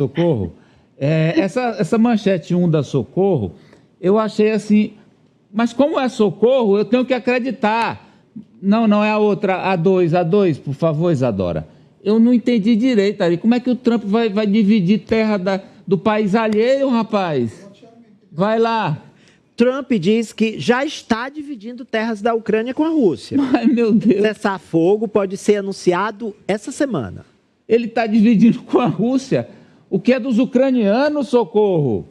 Socorro. Essa manchete 1 da Socorro, eu achei assim, mas como é Socorro, eu tenho que acreditar. Não é a outra, A2, por favor, Isadora. Eu não entendi direito ali. Como é que o Trump vai dividir terra do país alheio, rapaz? Vai lá. Trump diz que já está dividindo terras da Ucrânia com a Rússia. Ai, meu Deus. Cessar fogo pode ser anunciado essa semana. Ele está dividindo com a Rússia o que é dos ucranianos, Socorro.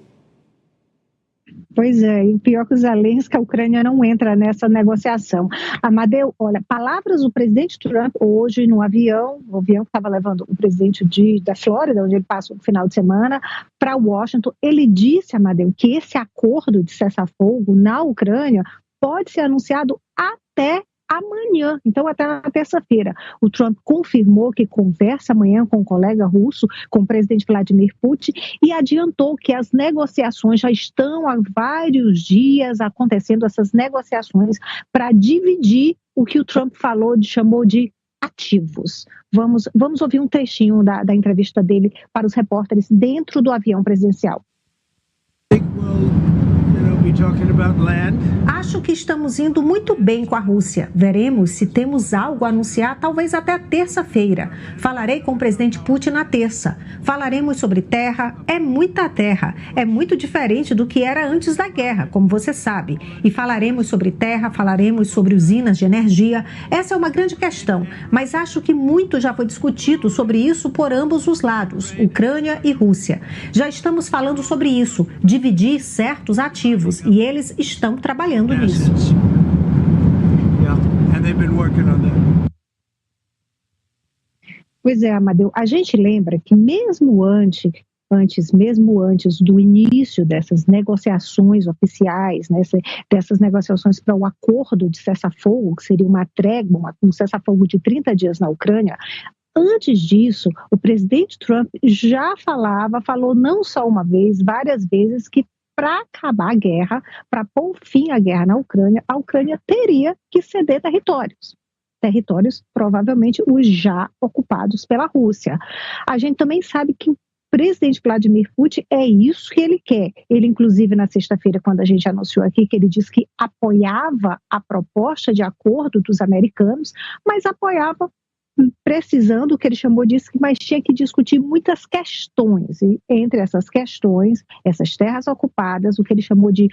Pois é, e pior que o Zelensky, a Ucrânia não entra nessa negociação. Amadeu, olha, palavras do presidente Trump hoje no avião, o avião que estava levando o presidente da Flórida, onde ele passa o final de semana, para Washington. Ele disse, Amadeu, que esse acordo de cessar-fogo na Ucrânia pode ser anunciado até amanhã, então até na terça-feira. O Trump confirmou que conversa amanhã com o colega russo, com o presidente Vladimir Putin, e adiantou que as negociações já estão há vários dias acontecendo, essas negociações para dividir o que o Trump chamou de ativos. Vamos ouvir um trechinho da entrevista dele para os repórteres dentro do avião presidencial. Acho que estamos indo muito bem com a Rússia. Veremos se temos algo a anunciar, talvez até terça-feira. Falarei com o presidente Putin na terça. Falaremos sobre terra. É muita terra. É muito diferente do que era antes da guerra, como você sabe. E falaremos sobre terra, falaremos sobre usinas de energia. Essa é uma grande questão. Mas acho que muito já foi discutido sobre isso por ambos os lados, Ucrânia e Rússia. Já estamos falando sobre isso, dividir certos ativos. E eles estão trabalhando nisso. Pois é, Amadeu, a gente lembra que mesmo antes do início dessas negociações oficiais, né, dessas negociações para o acordo de cessar-fogo, que seria uma trégua, um cessar-fogo de 30 dias na Ucrânia, antes disso, o presidente Trump já falou não só uma vez, várias vezes, que para acabar a guerra, para pôr fim à guerra na Ucrânia, a Ucrânia teria que ceder territórios provavelmente os já ocupados pela Rússia. A gente também sabe que o presidente Vladimir Putin é isso que ele quer. Ele, inclusive, na sexta-feira, quando a gente anunciou aqui, que ele disse que apoiava a proposta de acordo dos americanos, mas apoiava precisando, o que ele chamou disso, mas tinha que discutir muitas questões, e entre essas questões, essas terras ocupadas, o que ele chamou de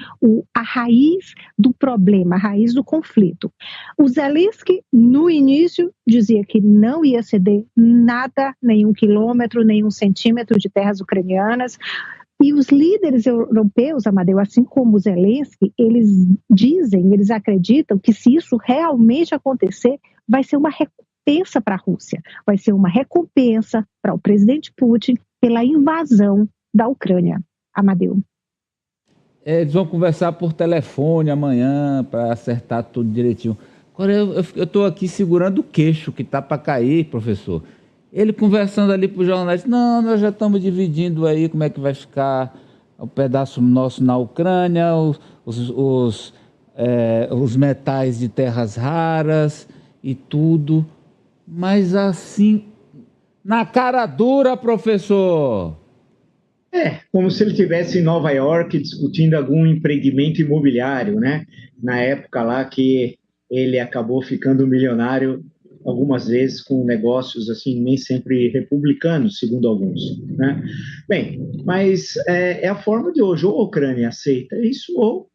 a raiz do problema, a raiz do conflito. O Zelensky, no início, dizia que não ia ceder nada, nenhum quilômetro, nenhum centímetro de terras ucranianas, e os líderes europeus, Amadeu, assim como o Zelensky, eles acreditam que se isso realmente acontecer, vai ser uma recompensa para a Rússia, vai ser uma recompensa para o presidente Putin pela invasão da Ucrânia. Amadeu. Eles vão conversar por telefone amanhã para acertar tudo direitinho. Agora eu estou aqui segurando o queixo que está para cair, professor. Ele conversando ali para os jornalistas, não, nós já estamos dividindo aí como é que vai ficar o pedaço nosso na Ucrânia, os metais de terras raras e tudo. Mas assim, na cara dura, professor. Como se ele estivesse em Nova York discutindo algum empreendimento imobiliário, né? Na época lá que ele acabou ficando milionário algumas vezes com negócios assim nem sempre republicanos, segundo alguns, né? Bem, mas é a forma de hoje, ou a Ucrânia aceita isso ou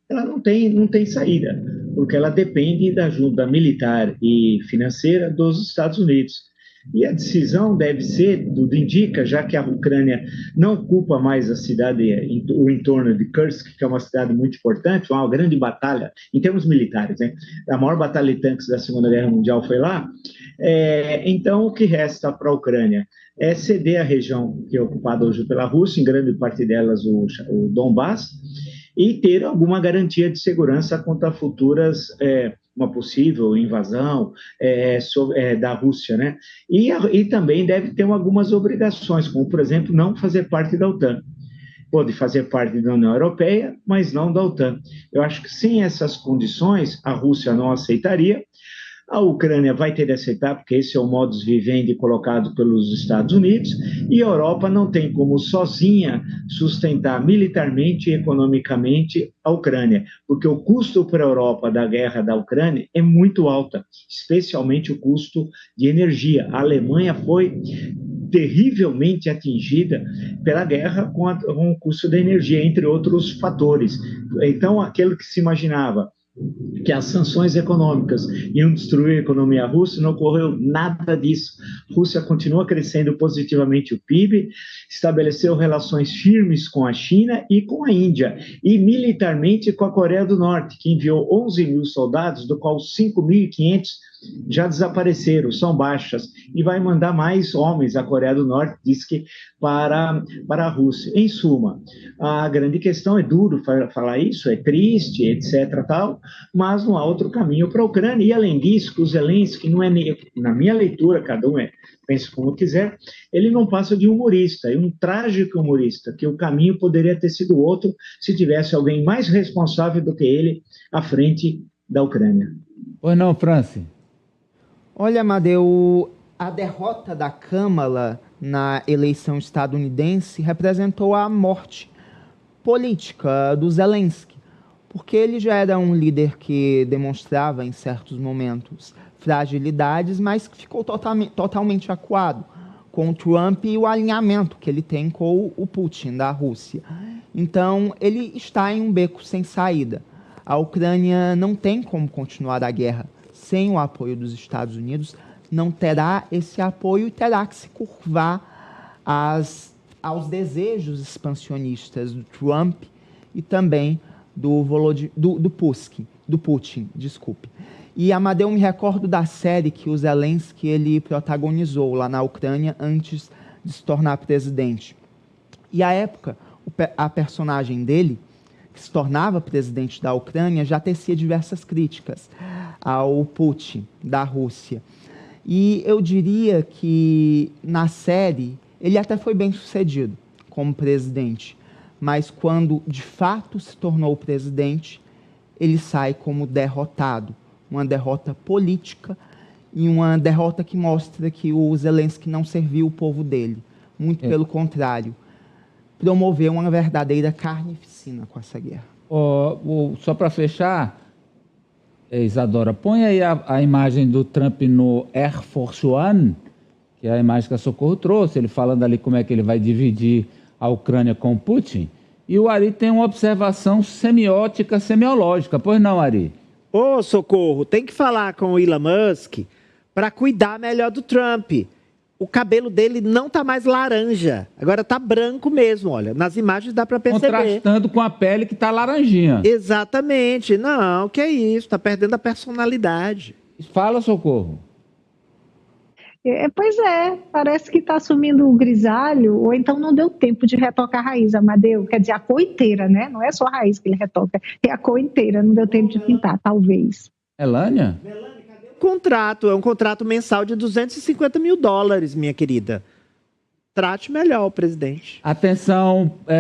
ela não tem saída, porque ela depende da ajuda militar e financeira dos Estados Unidos. E a decisão deve ser, tudo indica, já que a Ucrânia não ocupa mais a cidade, o entorno de Kursk, que é uma cidade muito importante, uma grande batalha, em termos militares, né? A maior batalha de tanques da Segunda Guerra Mundial foi lá. Então, o que resta para a Ucrânia é ceder a região que é ocupada hoje pela Rússia, em grande parte delas o Donbass, e ter alguma garantia de segurança contra futuras, uma possível invasão da Rússia, né? E também deve ter algumas obrigações, como, por exemplo, não fazer parte da OTAN. Pode fazer parte da União Europeia, mas não da OTAN. Eu acho que sem essas condições, a Rússia não aceitaria. A Ucrânia vai ter de aceitar, porque esse é o modus vivendi colocado pelos Estados Unidos, e a Europa não tem como sozinha sustentar militarmente e economicamente a Ucrânia, porque o custo para a Europa da guerra da Ucrânia é muito alto, especialmente o custo de energia. A Alemanha foi terrivelmente atingida pela guerra com o custo da energia, entre outros fatores. Então, aquilo que se imaginava que as sanções econômicas iam destruir a economia russa, não ocorreu nada disso. A Rússia continua crescendo positivamente o PIB, estabeleceu relações firmes com a China e com a Índia, e militarmente com a Coreia do Norte, que enviou 11 mil soldados, do qual 5.500 já desapareceram, são baixas, e vai mandar mais homens à Coreia do Norte, diz que para a Rússia. Em suma, a grande questão, é duro falar isso, é triste, etc., tal, mas não há outro caminho para a Ucrânia. E além disso, que o Zelensky não é, na minha leitura, cada um pensa como quiser, ele não passa de humorista, é um trágico humorista, que o caminho poderia ter sido outro se tivesse alguém mais responsável do que ele à frente da Ucrânia. Pois não, Franci? Olha, Amadeu, a derrota da Câmara na eleição estadunidense representou a morte política do Zelensky, porque ele já era um líder que demonstrava em certos momentos fragilidades, mas que ficou totalmente acuado com o Trump e o alinhamento que ele tem com o Putin da Rússia. Então, ele está em um beco sem saída. A Ucrânia não tem como continuar a guerra sem o apoio dos Estados Unidos, não terá esse apoio e terá que se curvar aos desejos expansionistas do Trump e também do Putin. E, Amadeu, me recordo da série que o Zelensky ele protagonizou lá na Ucrânia antes de se tornar presidente. E, à época, a personagem dele, que se tornava presidente da Ucrânia, já tecia diversas críticas ao Putin da Rússia. E eu diria que, na série, ele até foi bem sucedido como presidente, mas quando de fato se tornou presidente, ele sai como derrotado. Uma derrota política e uma derrota que mostra que o Zelensky não serviu o povo dele. Muito pelo contrário, promoveu uma verdadeira carnificina com essa guerra. Só para fechar, Isadora, põe aí a imagem do Trump no Air Force One, que é a imagem que a Socorro trouxe, ele falando ali como é que ele vai dividir a Ucrânia com o Putin. E o Ari tem uma observação semiótica, semiológica. Pois não, Ari? Ô, Socorro, tem que falar com o Elon Musk para cuidar melhor do Trump. O cabelo dele não tá mais laranja, agora tá branco mesmo, olha. Nas imagens dá para perceber. Contrastando com a pele que tá laranjinha. Exatamente. Não, que é isso, tá perdendo a personalidade. Fala, Socorro. Pois é, parece que está assumindo o grisalho, ou então não deu tempo de retocar a raiz, Amadeu. Quer dizer, a cor inteira, né? Não é só a raiz que ele retoca, é a cor inteira, não deu tempo de pintar, talvez. Elânia? Contrato, é um contrato mensal de $250 mil, minha querida. Trate melhor o presidente. Atenção,